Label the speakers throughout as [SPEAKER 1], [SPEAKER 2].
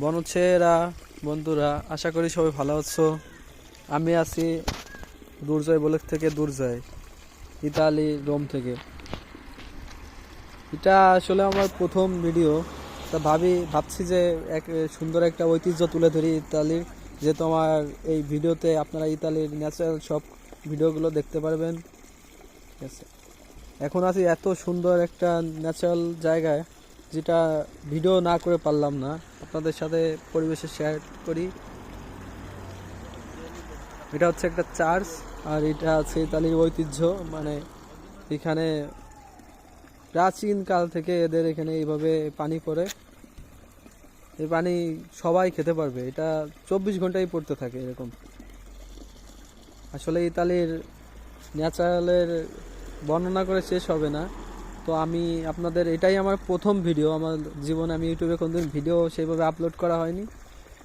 [SPEAKER 1] বনছেরা বন্ধুরা, আশা করি সবাই ভালো আছো। আমি আছি দুর্জয় ব্লগ থেকে, দুর্জয়, ইতালি, রোম থেকে। এটা আসলে আমার প্রথম ভিডিও, তা ভাবছি যে এক সুন্দর একটা ঐতিহ্য তুলে ধরি ইতালির। যেহেতু আমার এই ভিডিওতে আপনারা ইতালির ন্যাচারাল সব ভিডিওগুলো দেখতে পারবেন। ঠিক আছে, এখন আছি এত সুন্দর একটা ন্যাচারাল জায়গায়, যেটা ভিডিও না করে পারলাম না, আপনাদের সাথে পরিবেশে শেয়ার করি। এটা হচ্ছে একটা চার্চ, আর এটা আছে ইতালির ঐতিহ্য। মানে এখানে প্রাচীন কাল থেকে এদের এখানে এইভাবে পানি পড়ে। এই পানি সবাই খেতে পারবে, এটা 24 ঘন্টাই পড়তে থাকে এরকম। আসলে ইতালির ন্যাচারালের বর্ণনা করে শেষ হবে না। তো আমি আপনাদের, এটাই আমার প্রথম ভিডিও আমার জীবনে। আমি ইউটিউবে কোনোদিন ভিডিও সেইভাবে আপলোড করা হয়নি,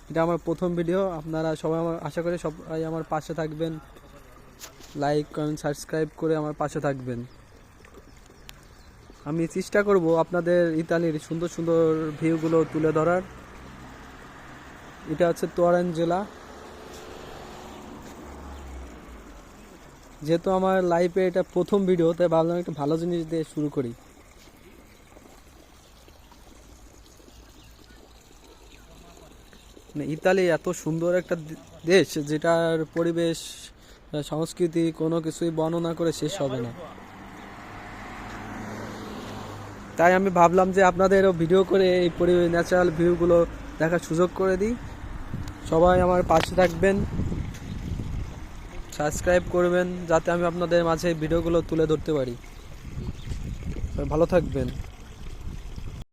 [SPEAKER 1] এটা আমার প্রথম ভিডিও। আপনারা সবাই আশা করি সবাই আমার পাশে থাকবেন, লাইক কমেন্ট সাবস্ক্রাইব করে আমার পাশে থাকবেন। আমি চেষ্টা করব আপনাদের ইতালির সুন্দর সুন্দর ভিউগুলো তুলে ধরার। এটা হচ্ছে তোরান জেলা। যেহেতু আমার লাইফে এটা প্রথম ভিডিও, তাই ভাবলাম একটা ভালো জিনিস দিয়ে শুরু করি। ইতালি এত সুন্দর একটা দেশ, যেটার পরিবেশ, সংস্কৃতি কোনো কিছুই বর্ণনা করে শেষ হবে না। তাই আমি ভাবলাম যে আপনাদেরও ভিডিও করে এই পরিবেশ, ন্যাচারাল ভিউগুলো দেখার সুযোগ করে দিই। সবাই আমার পাশে থাকবেন, সাবস্ক্রাইব করবেন, যাতে আমি আপনাদের মাঝে ভিডিওগুলো তুলে ধরতে পারি। ভালো থাকবেন।